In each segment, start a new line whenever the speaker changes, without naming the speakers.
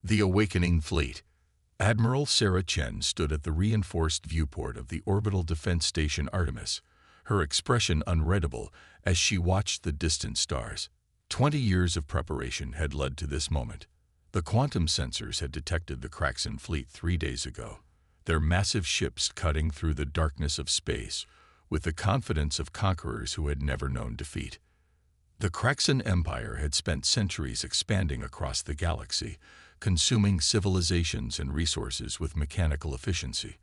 The Awakening Fleet. Admiral Sarah Chen stood at the reinforced viewport of the orbital defense station Artemis, her expression unreadable as she watched the distant stars. 20 years of preparation had led to this moment. The quantum sensors had detected the Kraxan fleet 3 days ago, their massive ships cutting through the darkness of space with the confidence of conquerors who had never known defeat. The Kraxan Empire had spent centuries expanding across the galaxy, consuming civilizations and resources with mechanical efficiency.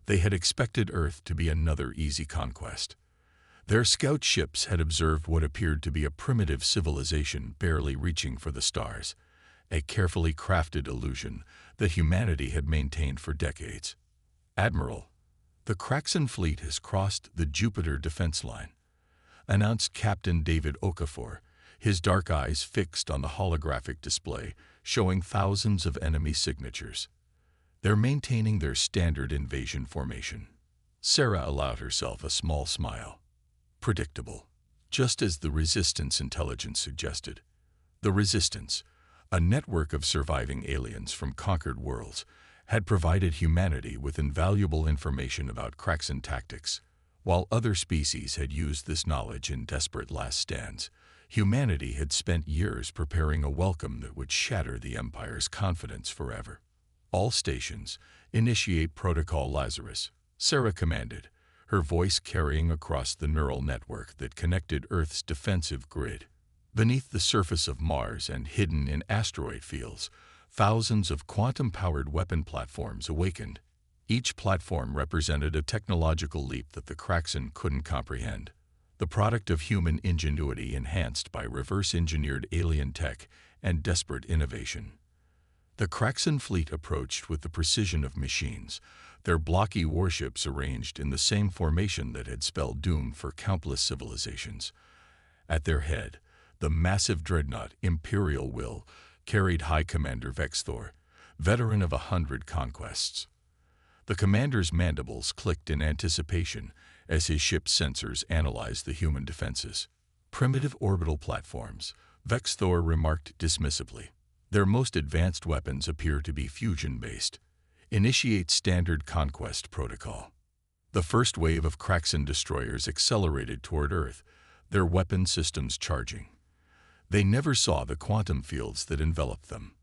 They had expected Earth to be another easy conquest. Their scout ships had observed what appeared to be a primitive civilization barely reaching for the stars, a carefully crafted illusion that humanity had maintained for decades. "Admiral, the Kraxan fleet has crossed the Jupiter defense line," announced Captain David Okafor, his dark eyes fixed on the holographic display showing thousands of enemy signatures. "They're maintaining their standard invasion formation." Sarah allowed herself a small smile. Predictable, just as the Resistance intelligence suggested. The Resistance, a network of surviving aliens from conquered worlds, had provided humanity with invaluable information about Kraxan tactics. While other species had used this knowledge in desperate last stands, humanity had spent years preparing a welcome that would shatter the Empire's confidence forever. "All stations, initiate Protocol Lazarus," Sarah commanded, her voice carrying across the neural network that connected Earth's defensive grid. Beneath the surface of Mars and hidden in asteroid fields, thousands of quantum-powered weapon platforms awakened. Each platform represented a technological leap that the Kraxan couldn't comprehend, the product of human ingenuity enhanced by reverse-engineered alien tech and desperate innovation. The Kraxan fleet approached with the precision of machines, their blocky warships arranged in the same formation that had spelled doom for countless civilizations. At their head, the massive dreadnought Imperial will carried High Commander Vexthor, veteran of 100 conquests. The commander's mandibles clicked in anticipation as his ship's sensors analyzed the human defenses. "Primitive orbital platforms," Vexthor remarked dismissively. "Their most advanced weapons appear to be fusion-based. Initiate standard conquest protocol." The first wave of Kraxan destroyers accelerated toward Earth, their weapon systems charging. They never saw the quantum fields that enveloped them.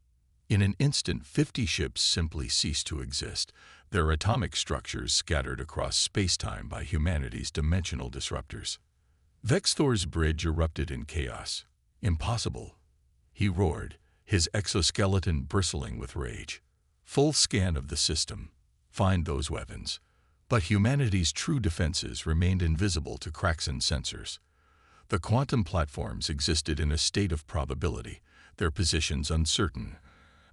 In an instant, 50 ships simply ceased to exist, their atomic structures scattered across space-time by humanity's dimensional disruptors. Vexthor's bridge erupted in chaos. "Impossible," he roared, his exoskeleton bristling with rage. "Full scan of the system. Find those weapons." But humanity's true defenses remained invisible to Kraxan sensors. The quantum platforms existed in a state of probability, their positions uncertain,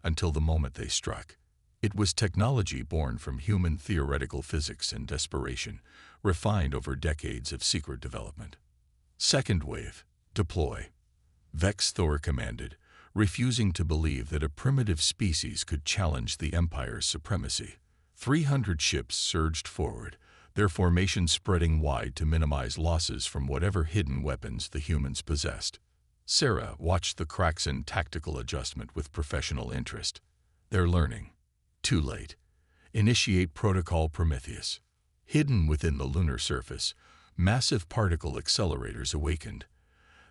until the moment they struck. It was technology born from human theoretical physics and desperation, refined over decades of secret development. "Second wave, deploy," Vexthor commanded, refusing to believe that a primitive species could challenge the Empire's supremacy. 300 ships surged forward, their formation spreading wide to minimize losses from whatever hidden weapons the humans possessed. Sarah watched the Kraxan tactical adjustment with professional interest. "They're learning." Too late. Initiate Protocol Prometheus. Hidden within the lunar surface, massive particle accelerators awakened.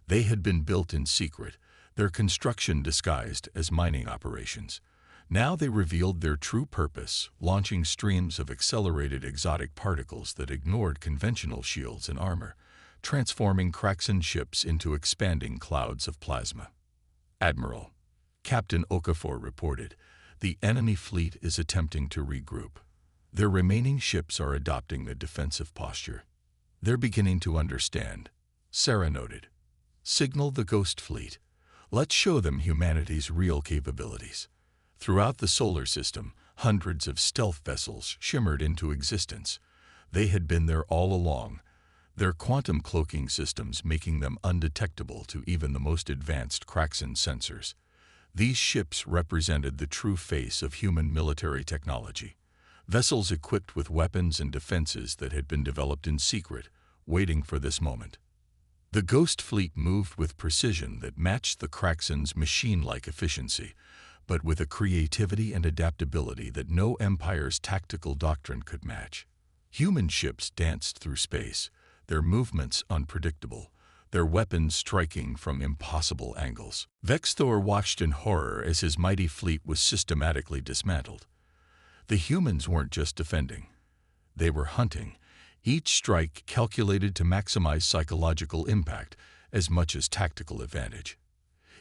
They had been built in secret, their construction disguised as mining operations. Now they revealed their true purpose, launching streams of accelerated exotic particles that ignored conventional shields and armor, transforming Kraxan ships into expanding clouds of plasma. "Admiral," Captain Okafor reported, "the enemy fleet is attempting to regroup. Their remaining ships are adopting a defensive posture." "They're beginning to understand," Sarah noted. "Signal the Ghost Fleet. Let's show them humanity's real capabilities." Throughout the solar system, hundreds of stealth vessels shimmered into existence. They had been there all along, their quantum cloaking systems making them undetectable to even the most advanced Kraxan sensors. These ships represented the true face of human military technology, vessels equipped with weapons and defenses that had been developed in secret, waiting for this moment. The Ghost Fleet moved with precision that matched the Kraxan's machine-like efficiency, but with a creativity and adaptability that no empire's tactical doctrine could match. Human ships danced through space, their movements unpredictable, their weapons striking from impossible angles. Vexthor watched in horror as his mighty fleet was systematically dismantled. The humans weren't just defending. They were hunting, each strike calculated to maximize psychological impact as much as tactical advantage.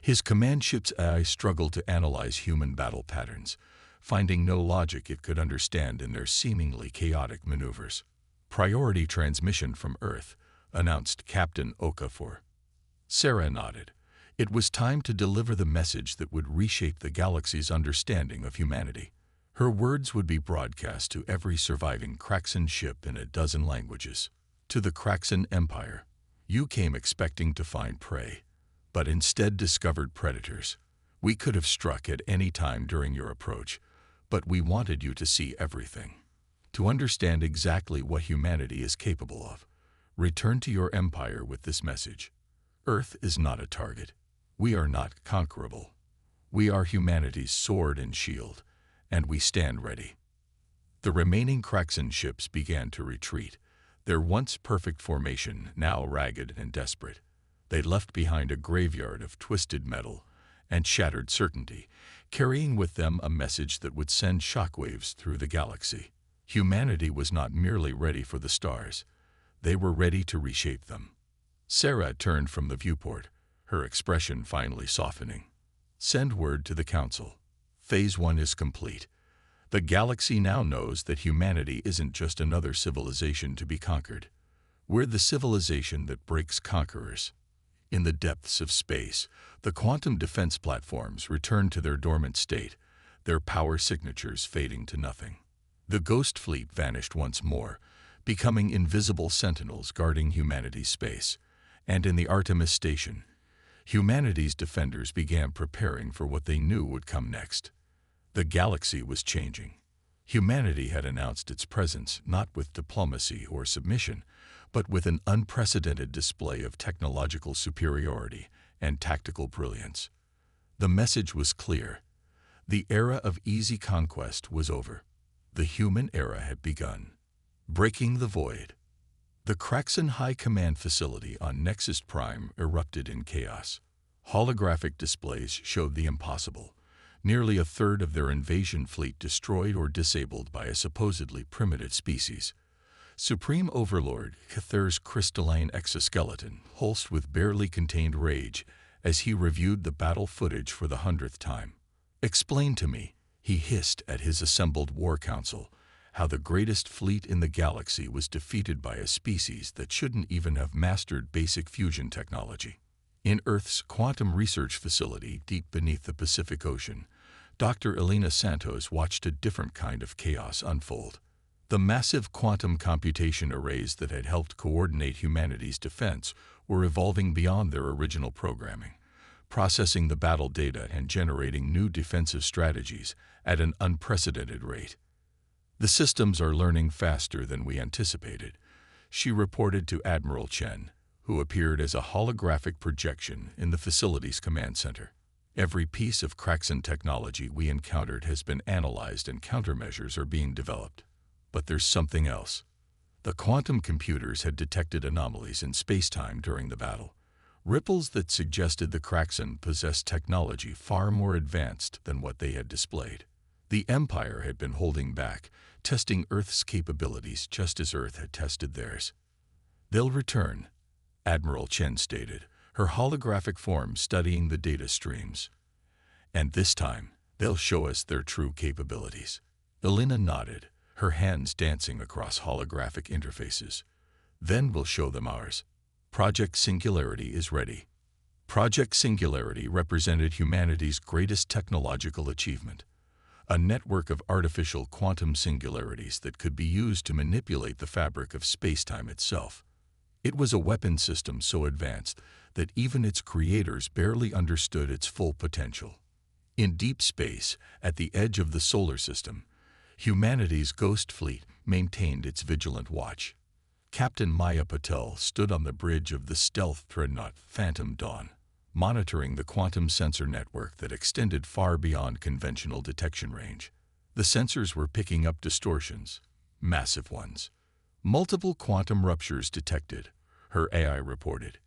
His command ship's AI struggled to analyze human battle patterns, finding no logic it could understand in their seemingly chaotic maneuvers. "Priority transmission from Earth," announced Captain Okafor. Sarah nodded. It was time to deliver the message that would reshape the galaxy's understanding of humanity. Her words would be broadcast to every surviving Kraxan ship in a dozen languages. To the Kraxan Empire, you came expecting to find prey, but instead discovered predators. We could have struck at any time during your approach, but we wanted you to see everything. To understand exactly what humanity is capable of, return to your empire with this message. Earth is not a target. We are not conquerable. We are humanity's sword and shield, and we stand ready. The remaining Kraxan ships began to retreat, their once perfect formation now ragged and desperate. They left behind a graveyard of twisted metal and shattered certainty, carrying with them a message that would send shockwaves through the galaxy. Humanity was not merely ready for the stars. They were ready to reshape them. Sarah turned from the viewport, her expression finally softening. "Send word to the Council. Phase 1 is complete. The galaxy now knows that humanity isn't just another civilization to be conquered. We're the civilization that breaks conquerors." In the depths of space, the quantum defense platforms returned to their dormant state, their power signatures fading to nothing. The Ghost Fleet vanished once more, becoming invisible sentinels guarding humanity's space. And in the Artemis station, humanity's defenders began preparing for what they knew would come next. The galaxy was changing. Humanity had announced its presence not with diplomacy or submission, but with an unprecedented display of technological superiority and tactical brilliance. The message was clear. The era of easy conquest was over. The human era had begun. Breaking the void. The Kraxan High Command facility on Nexus Prime erupted in chaos. Holographic displays showed the impossible. Nearly a third of their invasion fleet destroyed or disabled by a supposedly primitive species. Supreme Overlord Cthulhu's crystalline exoskeleton pulsed with barely contained rage as he reviewed the battle footage for the 100th time. "Explain to me," he hissed at his assembled war council, "how the greatest fleet in the galaxy was defeated by a species that shouldn't even have mastered basic fusion technology." In Earth's quantum research facility deep beneath the Pacific Ocean, Dr. Elena Santos watched a different kind of chaos unfold. The massive quantum computation arrays that had helped coordinate humanity's defense were evolving beyond their original programming, processing the battle data and generating new defensive strategies at an unprecedented rate. "The systems are learning faster than we anticipated," she reported to Admiral Chen, who appeared as a holographic projection in the facility's command center. "Every piece of Kraxan technology we encountered has been analyzed and countermeasures are being developed. But there's something else." The quantum computers had detected anomalies in space-time during the battle, ripples that suggested the Kraxan possessed technology far more advanced than what they had displayed. The Empire had been holding back, testing Earth's capabilities just as Earth had tested theirs. "They'll return," Admiral Chen stated, her holographic form studying the data streams. "And this time, they'll show us their true capabilities." Elena nodded, her hands dancing across holographic interfaces. "Then we'll show them ours. Project Singularity is ready." Project Singularity represented humanity's greatest technological achievement, a network of artificial quantum singularities that could be used to manipulate the fabric of space-time itself. It was a weapon system so advanced that even its creators barely understood its full potential. In deep space, at the edge of the solar system, humanity's Ghost Fleet maintained its vigilant watch. Captain Maya Patel stood on the bridge of the stealth dreadnought Phantom Dawn. monitoring the quantum sensor network that extended far beyond conventional detection range. The sensors were picking up distortions, massive ones. Multiple quantum ruptures detected, her AI reported.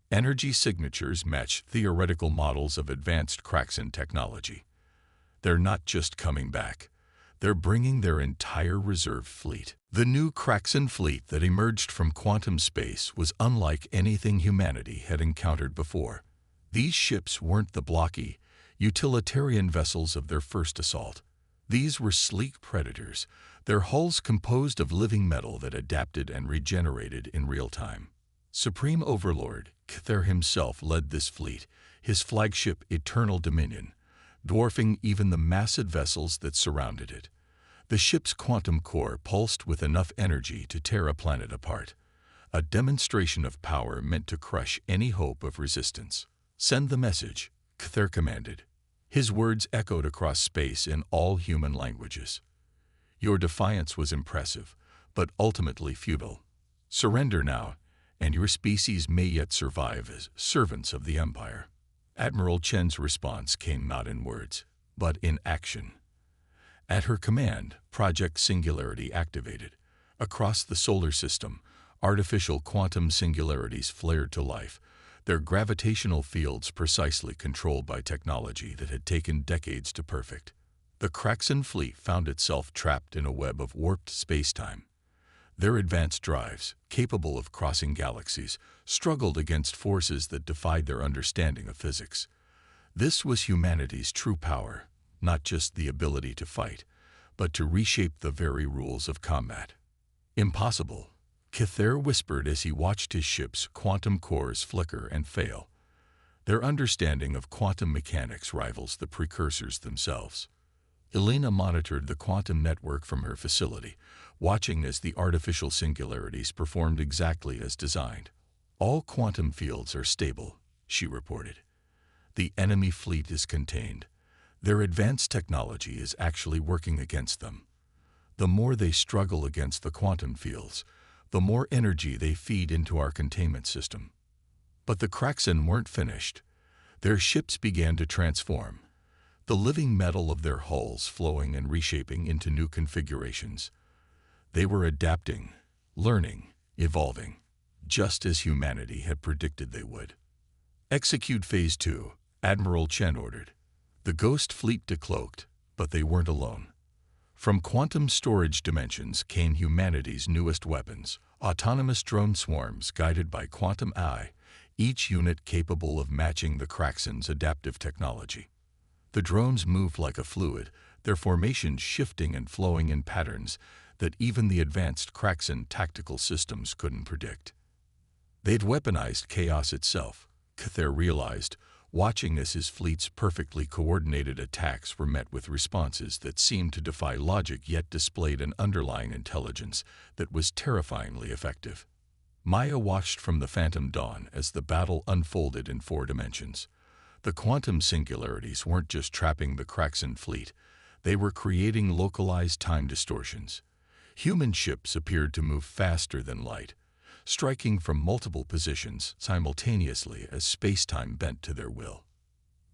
Energy signatures match theoretical models of advanced Kraxan technology. They're not just coming back. They're bringing their entire reserve fleet. The new Kraxan fleet that emerged from quantum space was unlike anything humanity had encountered before. These ships weren't the blocky, utilitarian vessels of their first assault. These were sleek predators, their hulls composed of living metal that adapted and regenerated in real time. Supreme Overlord Cthair himself led this fleet, his flagship Eternal Dominion, dwarfing even the massive vessels that surrounded it. The ship's quantum core pulsed with enough energy to tear a planet apart, a demonstration of power meant to crush any hope of resistance. "Send the message," Cthair commanded. His words echoed across space in all human languages. "Your defiance was impressive, but ultimately futile. Surrender now, and your species may yet survive as servants of the Empire." Admiral Chen's response came not in words, but in action. At her command, Project Singularity activated. Across the solar system, artificial quantum singularities flared to life, their gravitational fields precisely controlled by technology that had taken decades to perfect. The Kraxan fleet found itself trapped in a web of warped space-time. Their advanced drives, capable of crossing galaxies, struggled against forces that defied their understanding of physics. This was humanity's true power, not just the ability to fight, but to reshape the very rules of combat. "Impossible," Cthair whispered as he watched his ship's quantum cores flicker and fail. Their understanding of quantum mechanics rivals the precursors themselves. Elena monitored the quantum network from her facility, watching as the artificial singularities performed exactly as designed. "All quantum fields are stable," she reported. "The enemy fleet is contained. Their advanced technology is actually working against them. The more they struggle against the quantum fields, the more energy they feed into our containment system." But the Kraxan weren't finished. Their ships began to transform, the living metal of their hulls flowing and reshaping into new configurations. They were adapting, learning, evolving, just as humanity had predicted they would. "Execute Phase 2, Admiral Chen ordered. The Ghost Fleet decloaked, but they weren't alone. From quantum storage dimensions came humanity's newest weapons, autonomous drone swarms guided by quantum AI, each unit capable of matching the Kraxan's adaptive technology. The drones moved like a fluid, their formations shifting and flowing in patterns that even the advanced Kraxan tactical systems couldn't predict. They'd weaponized chaos itself, Cthair realized, watching as his fleet's perfectly coordinated attacks were met with responses that seemed to defy logic yet displayed an underlying intelligence that was terrifyingly effective. Maya watched from the phantom dawn as the battle unfolded in 4 dimensions. The quantum singularities weren't just trapping the Kraxan fleet, they were creating localized time distortions. Human ships appeared to move faster than light, striking from multiple positions simultaneously as space-time bent to their will.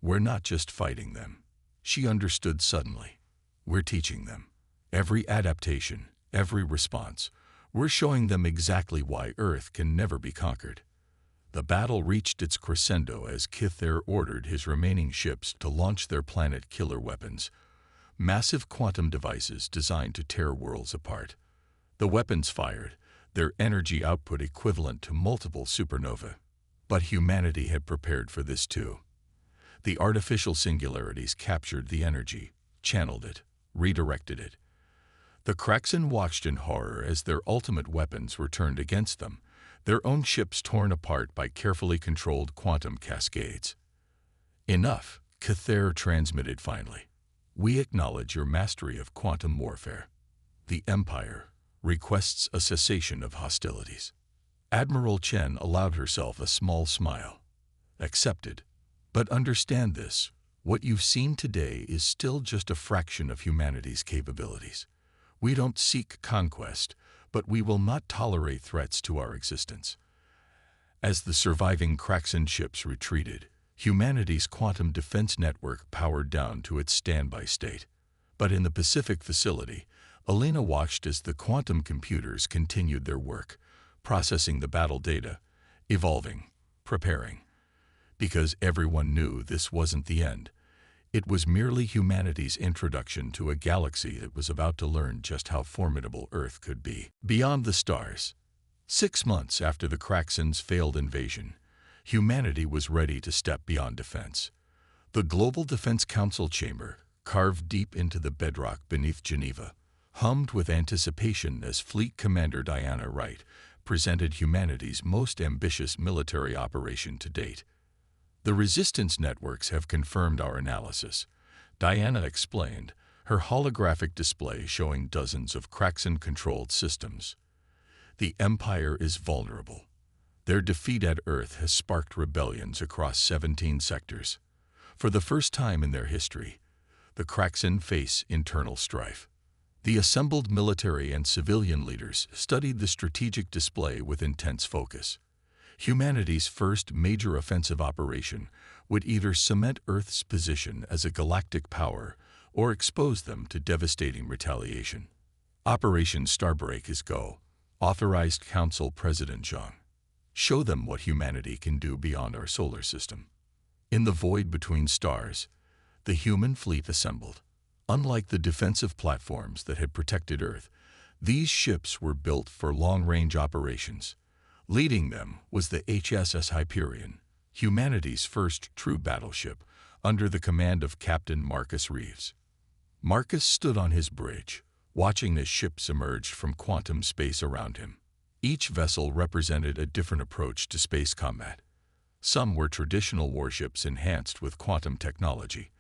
"We're not just fighting them," she understood suddenly. "We're teaching them. Every adaptation, every response, we're showing them exactly why Earth can never be conquered." The battle reached its crescendo as Cthair ordered his remaining ships to launch their planet-killer weapons, massive quantum devices designed to tear worlds apart. The weapons fired, their energy output equivalent to multiple supernovae. But humanity had prepared for this too. The artificial singularities captured the energy, channeled it, redirected it. The Kraxan watched in horror as their ultimate weapons were turned against them, their own ships torn apart by carefully controlled quantum cascades. "Enough," Cthair transmitted finally. "We acknowledge your mastery of quantum warfare. The Empire requests a cessation of hostilities." Admiral Chen allowed herself a small smile. "Accepted. But understand this, what you've seen today is still just a fraction of humanity's capabilities. We don't seek conquest, but we will not tolerate threats to our existence." As the surviving Kraxan ships retreated, Humanity's quantum defense network powered down to its standby state. But in the Pacific facility, Elena watched as the quantum computers continued their work, processing the battle data, evolving, preparing. Because everyone knew this wasn't the end. It was merely humanity's introduction to a galaxy that was about to learn just how formidable Earth could be. Beyond the stars, 6 months after the Kraxen's failed invasion, humanity was ready to step beyond defense. The Global Defense Council chamber, carved deep into the bedrock beneath Geneva, hummed with anticipation as Fleet Commander Diana Wright presented humanity's most ambitious military operation to date. The resistance networks have confirmed our analysis, Diana explained, her holographic display showing dozens of Kraxen-controlled systems. The Empire is vulnerable. Their defeat at Earth has sparked rebellions across 17 sectors. For the first time in their history, the Kraxen face internal strife. The assembled military and civilian leaders studied the strategic display with intense focus. Humanity's first major offensive operation would either cement Earth's position as a galactic power or expose them to devastating retaliation. Operation Starbreak is go, authorized Council President Zhang. Show them what humanity can do beyond our solar system. In the void between stars, the human fleet assembled. Unlike the defensive platforms that had protected Earth, these ships were built for long-range operations. Leading them was the HSS Hyperion, humanity's first true battleship, under the command of Captain Marcus Reeves. Marcus stood on his bridge, watching as ships emerged from quantum space around him. Each vessel represented a different approach to space combat. Some were traditional warships enhanced with quantum technology.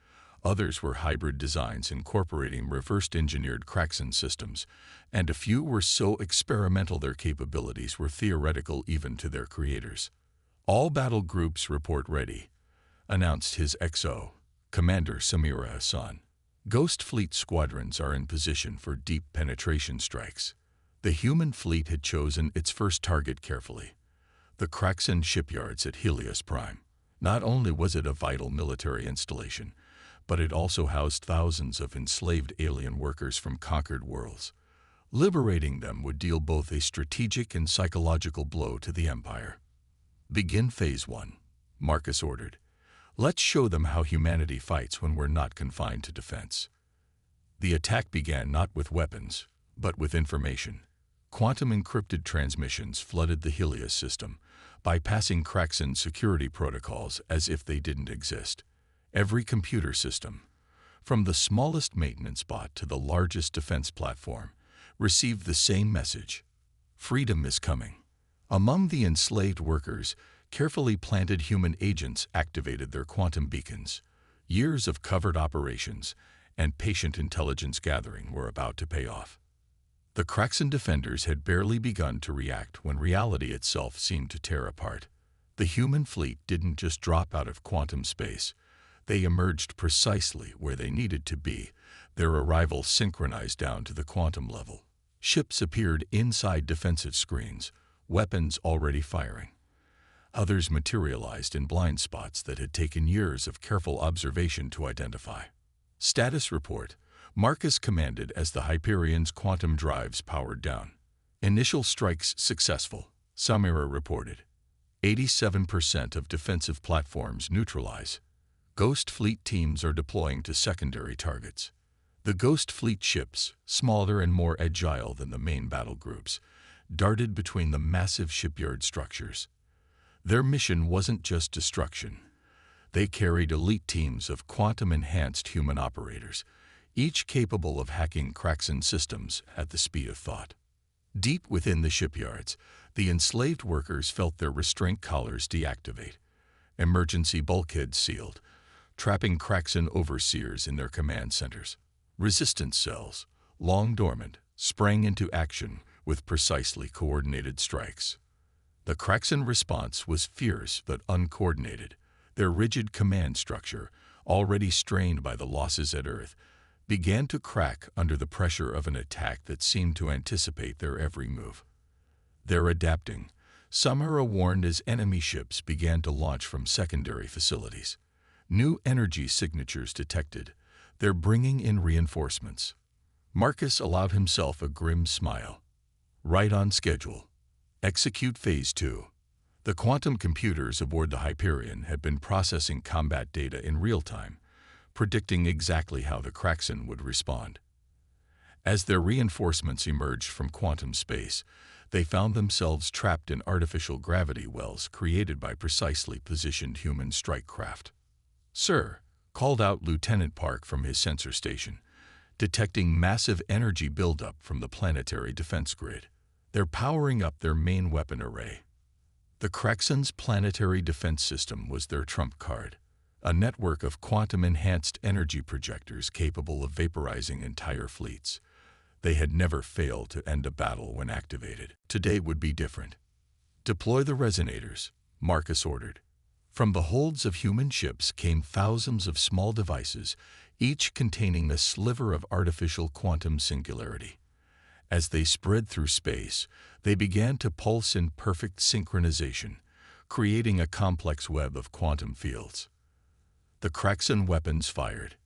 Others were hybrid designs incorporating reversed-engineered Kraxen systems, and a few were so experimental their capabilities were theoretical even to their creators. All battle groups report ready, announced his XO, Commander Samira Hassan. Ghost Fleet squadrons are in position for deep penetration strikes. The human fleet had chosen its first target carefully, the Kraxen shipyards at Helios Prime. Not only was it a vital military installation, but it also housed thousands of enslaved alien workers from conquered worlds. Liberating them would deal both a strategic and psychological blow to the Empire. Begin Phase 1, Marcus ordered. Let's show them how humanity fights when we're not confined to defense. The attack began not with weapons, but with information. Quantum encrypted transmissions flooded the Helios system, bypassing Kraxen security protocols as if they didn't exist. Every computer system, from the smallest maintenance bot to the largest defense platform, received the same message: freedom is coming. Among the enslaved workers, carefully planted human agents activated their quantum beacons. Years of covert operations and patient intelligence gathering were about to pay off. The Kraxen defenders had barely begun to react when reality itself seemed to tear apart. The human fleet didn't just drop out of quantum space. They emerged precisely where they needed to be, their arrival synchronized down to the quantum level. Ships appeared inside defensive screens, weapons already firing. Others materialized in blind spots that had taken years of careful observation to identify. Status report: Marcus commanded as the Hyperion's quantum drives powered down. Initial strikes successful, Samira reported. 87% of defensive platforms neutralize. Ghost Fleet teams are deploying to secondary targets. The Ghost Fleet ships, smaller and more agile than the main battle groups, darted between the massive shipyard structures. Their mission wasn't just destruction. They carried elite teams of quantum-enhanced human operators, each capable of hacking Kraxen systems at the speed of thought. Deep within the shipyards, the enslaved workers felt their restraint collars deactivate. Emergency bulkheads sealed, trapping Kraxen overseers in their command centers. Resistance cells, long dormant, sprang into action with precisely coordinated strikes. The Kraxen response was fierce but uncoordinated. Their rigid command structure, already strained by the losses at Earth, began to crack under the pressure of an attack that seemed to anticipate their every move. They're adapting, Samara warned as enemy ships began to launch from secondary facilities. New energy signatures detected. They're bringing in reinforcements. Marcus allowed himself a grim smile. Right on schedule. Execute Phase 2. The quantum computers aboard the Hyperion had been processing combat data in real time, predicting exactly how the Kraxan would respond. As their reinforcements emerged from quantum space, they found themselves trapped in artificial gravity wells created by precisely positioned human strike craft. "Sir," called out Lieutenant Park from his sensor station, detecting massive energy buildup from the planetary defense grid. They're powering up their main weapon array. The Kraxan's planetary defense system was their trump card, a network of quantum-enhanced energy projectors capable of vaporizing entire fleets. They had never failed to end a battle when activated. Today would be different. "Deploy the resonators," Marcus ordered. From the holds of human ships came thousands of small devices, each containing a sliver of artificial quantum singularity. As they spread through space, they began to pulse in perfect synchronization, creating a complex web of quantum fields. The Kraxan weapons fired,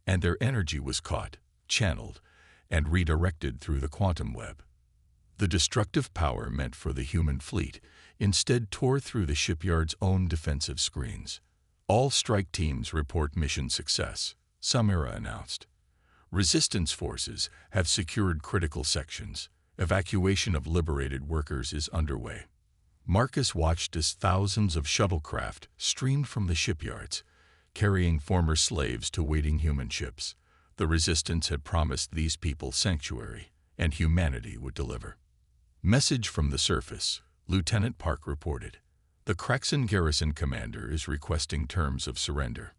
and their energy was caught, channeled, and redirected through the quantum web. The destructive power meant for the human fleet instead tore through the shipyard's own defensive screens. "All strike teams report mission success," Samira announced. "Resistance forces have secured critical sections. Evacuation of liberated workers is underway." Marcus watched as thousands of shuttlecraft streamed from the shipyards, carrying former slaves to waiting human ships. The Resistance had promised these people sanctuary, and humanity would deliver. "Message from the surface," Lieutenant Park reported. "The Kraxan garrison commander is requesting terms of surrender."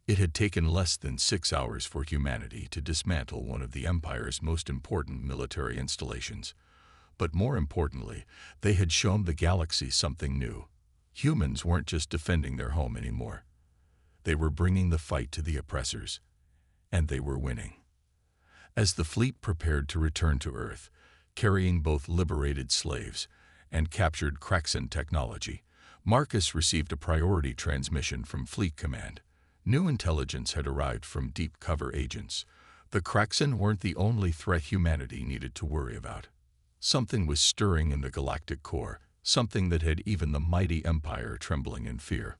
It had taken less than 6 hours for humanity to dismantle one of the Empire's most important military installations. But more importantly, they had shown the galaxy something new. Humans weren't just defending their home anymore. They were bringing the fight to the oppressors, and they were winning. As the fleet prepared to return to Earth, carrying both liberated slaves and captured Kraxan technology, Marcus received a priority transmission from Fleet Command. New intelligence had arrived from deep cover agents. The Kraxan weren't the only threat humanity needed to worry about. Something was stirring in the galactic core, something that had even the mighty Empire trembling in fear.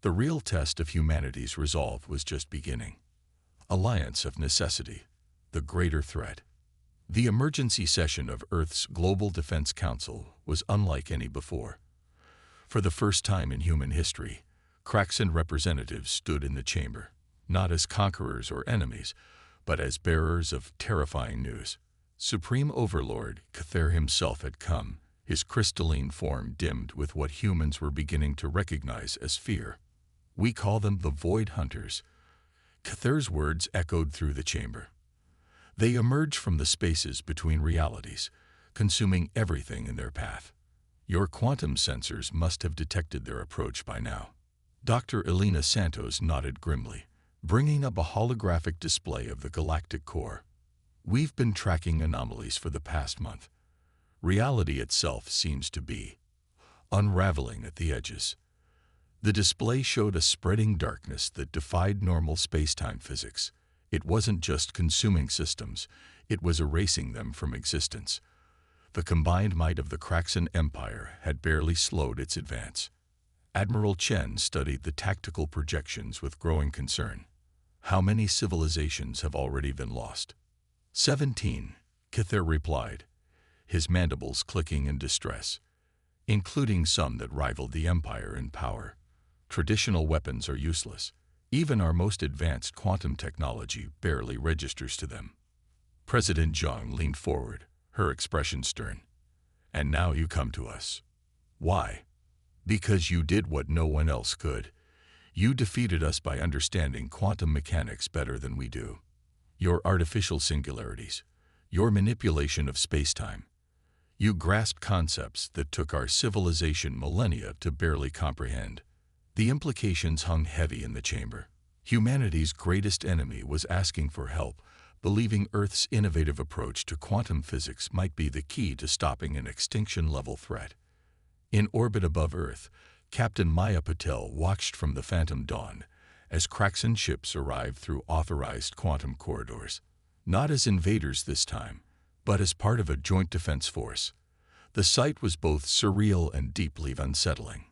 The real test of humanity's resolve was just beginning. Alliance of necessity, the greater threat. The emergency session of Earth's Global Defense Council was unlike any before. For the first time in human history, Kraxan representatives stood in the chamber, not as conquerors or enemies, but as bearers of terrifying news. Supreme Overlord Cather himself had come, his crystalline form dimmed with what humans were beginning to recognize as fear. "We call them the Void Hunters." Cather's words echoed through the chamber. They emerged from the spaces between realities, consuming everything in their path. "Your quantum sensors must have detected their approach by now." Dr. Elena Santos nodded grimly, bringing up a holographic display of the galactic core. "We've been tracking anomalies for the past month. Reality itself seems to be unraveling at the edges." The display showed a spreading darkness that defied normal space-time physics. It wasn't just consuming systems, it was erasing them from existence. The combined might of the Kraxan Empire had barely slowed its advance. Admiral Chen studied the tactical projections with growing concern. "How many civilizations have already been lost?" 17, Cather replied, his mandibles clicking in distress, "including some that rivaled the Empire in power. Traditional weapons are useless. Even our most advanced quantum technology barely registers to them." President Zhang leaned forward, her expression stern. "And now you come to us. Why? Because you did what no one else could. You defeated us by understanding quantum mechanics better than we do. Your artificial singularities, your manipulation of space-time. You grasped concepts that took our civilization millennia to barely comprehend." The implications hung heavy in the chamber. Humanity's greatest enemy was asking for help, believing Earth's innovative approach to quantum physics might be the key to stopping an extinction-level threat. In orbit above Earth, Captain Maya Patel watched from the Phantom Dawn as Kraxan ships arrived through authorized quantum corridors. Not as invaders this time, but as part of a joint defense force. The sight was both surreal and deeply unsettling.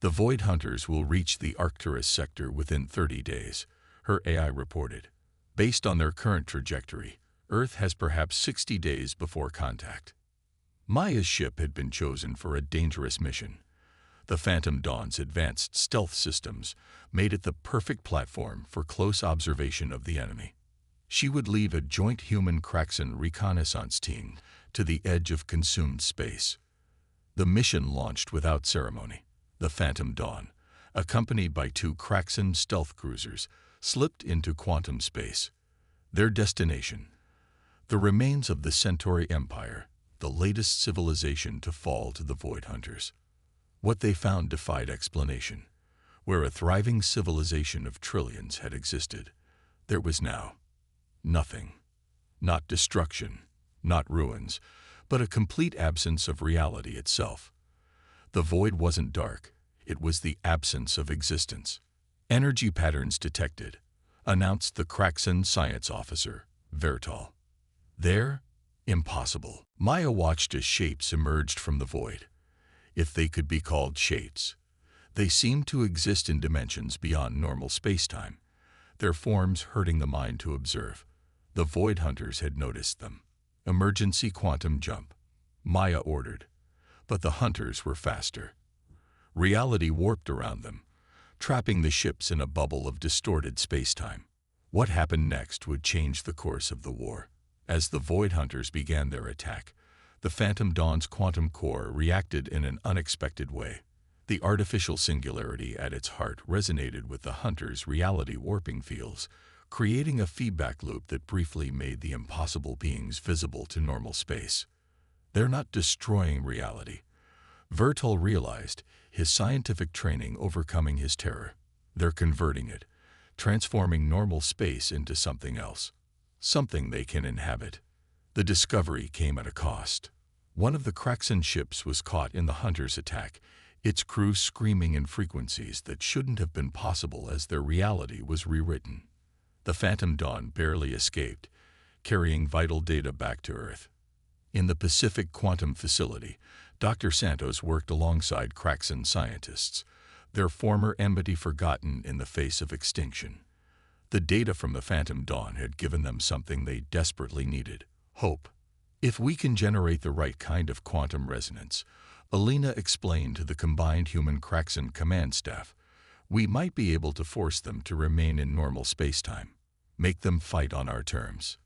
The Void Hunters will reach the Arcturus sector within 30 days, her AI reported. Based on their current trajectory, Earth has perhaps 60 days before contact. Maya's ship had been chosen for a dangerous mission. The Phantom Dawn's advanced stealth systems made it the perfect platform for close observation of the enemy. She would lead a joint human-Kraxan reconnaissance team to the edge of consumed space. The mission launched without ceremony. The Phantom Dawn, accompanied by 2 Kraxan stealth cruisers, slipped into quantum space. Their destination: the remains of the Centauri Empire, the latest civilization to fall to the Void Hunters. What they found defied explanation. Where a thriving civilization of trillions had existed, there was now nothing. Not destruction, not ruins, but a complete absence of reality itself. The void wasn't dark, it was the absence of existence. Energy patterns detected, announced the Kraxan science officer, Vertal. There? Impossible. Maya watched as shapes emerged from the void. If they could be called shapes, they seemed to exist in dimensions beyond normal spacetime, their forms hurting the mind to observe. The Void Hunters had noticed them. Emergency quantum jump, Maya ordered. But the hunters were faster. Reality warped around them, trapping the ships in a bubble of distorted spacetime. What happened next would change the course of the war. As the Void Hunters began their attack, the Phantom Dawn's quantum core reacted in an unexpected way. The artificial singularity at its heart resonated with the Hunters' reality warping fields, creating a feedback loop that briefly made the impossible beings visible to normal space. They're not destroying reality, Vertal realized, his scientific training overcoming his terror. They're converting it, transforming normal space into something else, something they can inhabit. The discovery came at a cost. One of the Kraxan ships was caught in the Hunters' attack, its crew screaming in frequencies that shouldn't have been possible as their reality was rewritten. The Phantom Dawn barely escaped, carrying vital data back to Earth. In the Pacific Quantum Facility, Dr. Santos worked alongside Kraxan scientists, their former enmity forgotten in the face of extinction. The data from the Phantom Dawn had given them something they desperately needed: hope. If we can generate the right kind of quantum resonance, Alina explained to the combined human-Kraxan command staff, we might be able to force them to remain in normal spacetime, make them fight on our terms.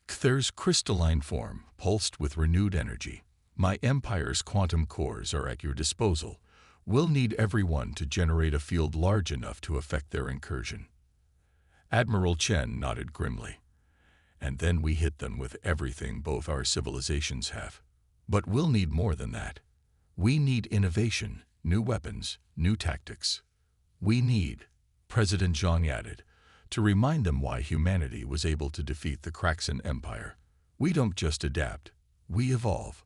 Kther's crystalline form pulsed with renewed energy. My Empire's quantum cores are at your disposal. We'll need everyone to generate a field large enough to affect their incursion. Admiral Chen nodded grimly. And then we hit them with everything both our civilizations have. But we'll need more than that. We need innovation, new weapons, new tactics. We need, President Zhang added, to remind them why humanity was able to defeat the Kraxan Empire. We don't just adapt, we evolve.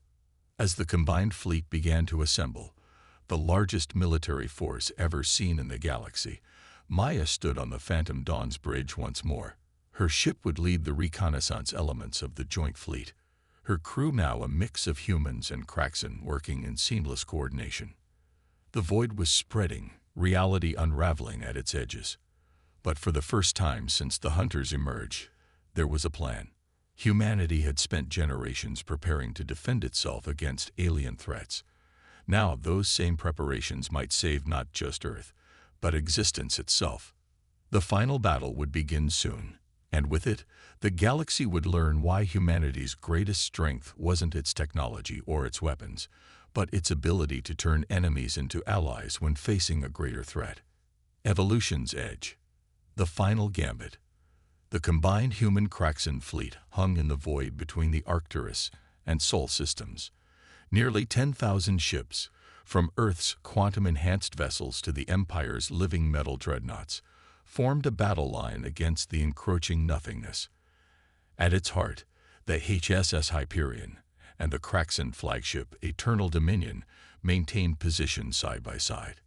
As the combined fleet began to assemble, the largest military force ever seen in the galaxy, Maya stood on the Phantom Dawn's bridge once more. Her ship would lead the reconnaissance elements of the joint fleet, her crew now a mix of humans and Kraxan working in seamless coordination. The void was spreading, reality unraveling at its edges. But for the first time since the Hunters emerged, there was a plan. Humanity had spent generations preparing to defend itself against alien threats. Now those same preparations might save not just Earth, but existence itself. The final battle would begin soon, and with it, the galaxy would learn why humanity's greatest strength wasn't its technology or its weapons, but its ability to turn enemies into allies when facing a greater threat. Evolution's edge. The final gambit. The combined human-Kraxan fleet hung in the void between the Arcturus and Sol systems. Nearly 10,000 ships, from Earth's quantum-enhanced vessels to the Empire's living metal dreadnoughts, formed a battle line against the encroaching nothingness. At its heart, the HSS Hyperion, and the Kraxan flagship Eternal Dominion maintained position side by side,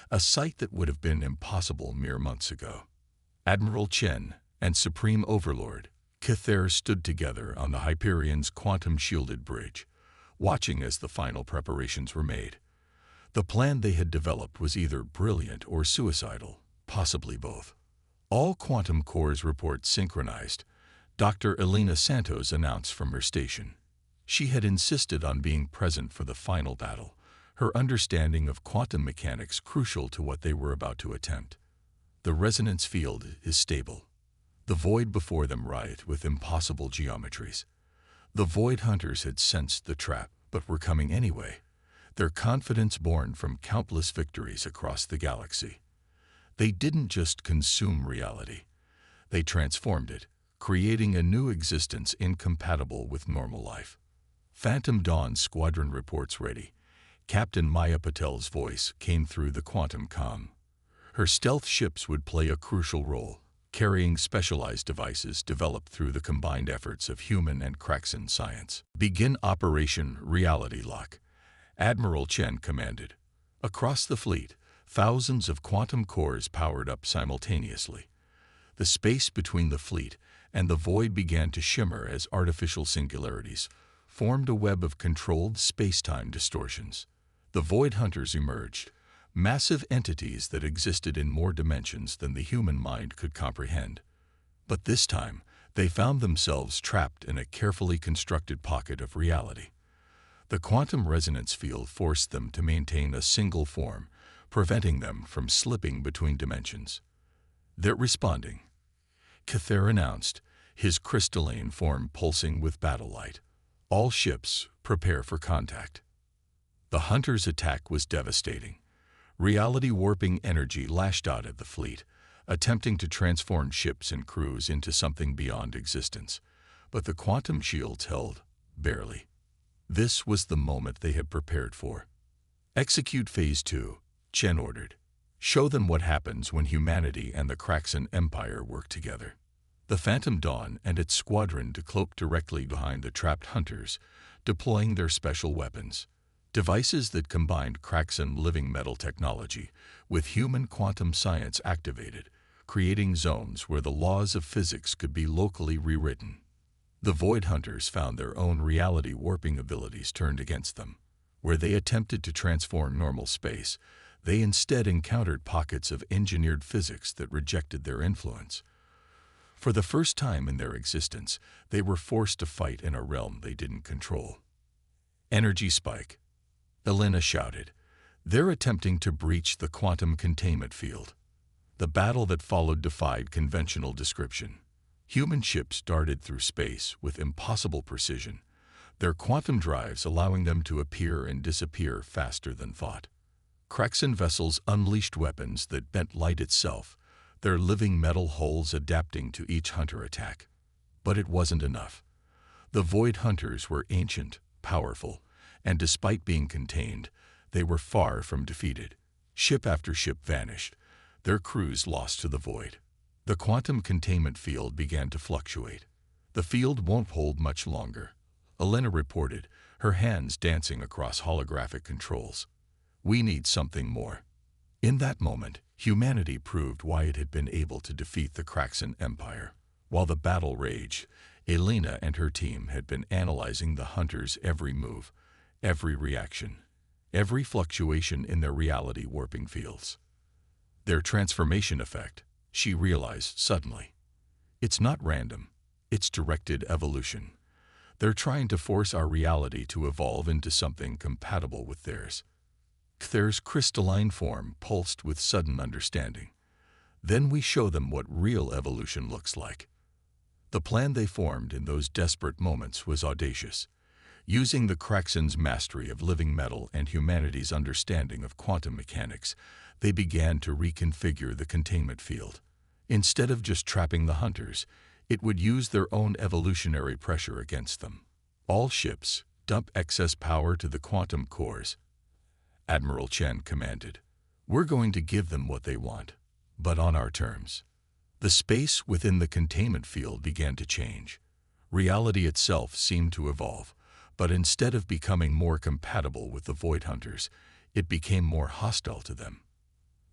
a sight that would have been impossible mere months ago. Admiral Chen and Supreme Overlord Kithair stood together on the Hyperion's quantum-shielded bridge, watching as the final preparations were made. The plan they had developed was either brilliant or suicidal, possibly both. All quantum cores reports synchronized, Dr. Elena Santos announced from her station. She had insisted on being present for the final battle, her understanding of quantum mechanics crucial to what they were about to attempt. The resonance field is stable. The void before them writhed with impossible geometries. The Void Hunters had sensed the trap, but were coming anyway, their confidence born from countless victories across the galaxy. They didn't just consume reality. They transformed it, creating a new existence incompatible with normal life. Phantom Dawn squadron reports ready. Captain Maya Patel's voice came through the quantum comm. Her stealth ships would play a crucial role, carrying specialized devices developed through the combined efforts of human and Kraxan science. Begin Operation Reality Lock, Admiral Chen commanded. Across the fleet, thousands of quantum cores powered up simultaneously. The space between the fleet and the void began to shimmer as artificial singularities formed a web of controlled space-time distortions. The Void Hunters emerged, massive entities that existed in more dimensions than the human mind could comprehend. But this time, they found themselves trapped in a carefully constructed pocket of reality. The quantum resonance field forced them to maintain a single form, preventing them from slipping between dimensions. "They're responding," Kithair announced, his crystalline form pulsing with battle light. "All ships, prepare for contact." The Hunters' attack was devastating. Reality-warping energy lashed out at the fleet, attempting to transform ships and crews into something beyond existence. But the quantum shields held, barely. This was the moment they had prepared for. "Execute Phase 2, Chen ordered. "Show them what happens when humanity and the Kraxan Empire work together." The Phantom Dawn and its squadron decloaked directly behind the trapped Hunters, deploying their special weapons. Devices that combined Kraxan living metal technology with human quantum science activated, creating zones where the laws of physics could be locally rewritten. The Void Hunters found their own reality warping abilities turned against them. Where they attempted to transform normal space, they instead encountered pockets of engineered physics that rejected their influence. For the first time in their existence, they were forced to fight in a realm they didn't control. "Energy spike," Elena shouted. "They're attempting to breach the quantum containment field." The battle that followed defied conventional description. Human ships darted through space with impossible precision, their quantum drives allowing them to appear and disappear faster than thought. Kraxan vessels unleashed weapons that bent light itself, their living metal hulls adapting to each Hunter attack. But it wasn't enough. The Void Hunters were ancient, powerful, and despite being contained, they were far from defeated. Ship after ship vanished, their crews lost to the void. The quantum containment field began to fluctuate. "The field won't hold much longer," Elena reported, her hands dancing across holographic controls. "We need something more." In that moment, humanity proved why it had been able to defeat the Kraxan Empire. While the battle raged, Elena and her team had been analyzing the Hunters' every move, every reaction, every fluctuation in their reality warping fields. Their transformation effect, she realized suddenly. It's not random, it's directed evolution. They're trying to force our reality to evolve into something compatible with theirs. Kithair's crystalline form pulsed with sudden understanding. "Then we show them what real evolution looks like." The plan they formed in those desperate moments was audacious. Using the Kraxan's mastery of living metal and humanity's understanding of quantum mechanics, they began to reconfigure the containment field. Instead of just trapping the Hunters, it would use their own evolutionary pressure against them. "All ships, dump excess power to the quantum cores," Admiral Chen commanded. "We're going to give them what they want, but on our terms." The space within the containment field began to change. Reality itself seemed to evolve, But instead of becoming more compatible with the Void Hunters, it became more hostile to them.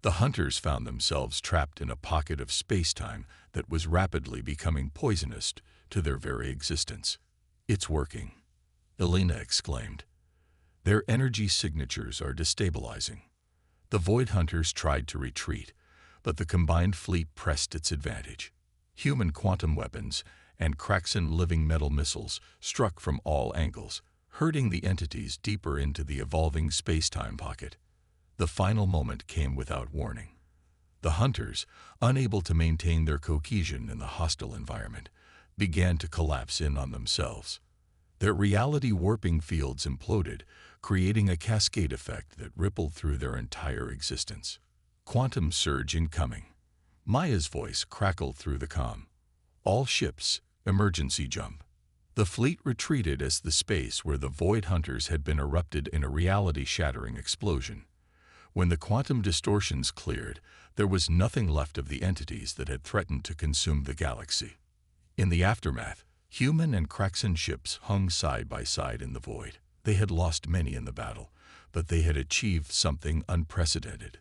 The Hunters found themselves trapped in a pocket of space-time that was rapidly becoming poisonous to their very existence. "It's working," Elena exclaimed. "Their energy signatures are destabilizing." The Void Hunters tried to retreat, but the combined fleet pressed its advantage. Human quantum weapons and Kraxan living metal missiles struck from all angles, hurting the entities deeper into the evolving space-time pocket. The final moment came without warning. The Hunters, unable to maintain their cohesion in the hostile environment, began to collapse in on themselves. Their reality warping fields imploded, creating a cascade effect that rippled through their entire existence. "Quantum surge incoming." Maya's voice crackled through the comm. "All ships, emergency jump." The fleet retreated as the space where the Void Hunters had been erupted in a reality-shattering explosion. When the quantum distortions cleared, there was nothing left of the entities that had threatened to consume the galaxy. In the aftermath, human and Kraxan ships hung side by side in the void. They had lost many in the battle, but they had achieved something unprecedented.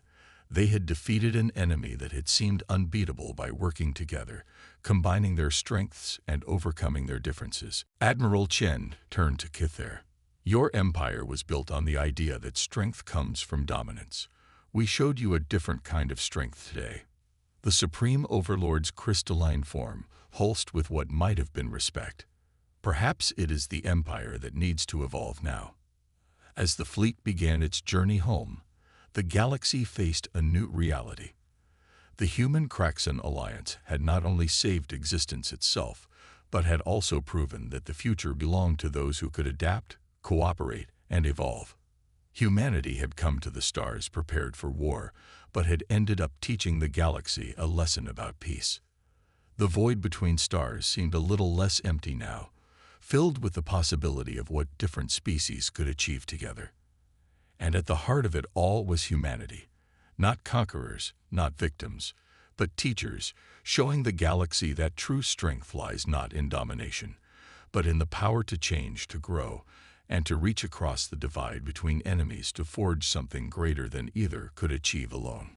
They had defeated an enemy that had seemed unbeatable by working together, combining their strengths and overcoming their differences. Admiral Chen turned to Kithair. "Your empire was built on the idea that strength comes from dominance. We showed you a different kind of strength today. The Supreme Overlord's crystalline form, pulsed with what might have been respect. Perhaps it is the empire that needs to evolve now." As the fleet began its journey home, the galaxy faced a new reality. The Human-Kraxan alliance had not only saved existence itself, but had also proven that the future belonged to those who could adapt, cooperate, and evolve. Humanity had come to the stars prepared for war, but had ended up teaching the galaxy a lesson about peace. The void between stars seemed a little less empty now, filled with the possibility of what different species could achieve together. And at the heart of it all was humanity. Not conquerors, not victims, but teachers, showing the galaxy that true strength lies not in domination, but in the power to change, to grow, and to reach across the divide between enemies to forge something greater than either could achieve alone.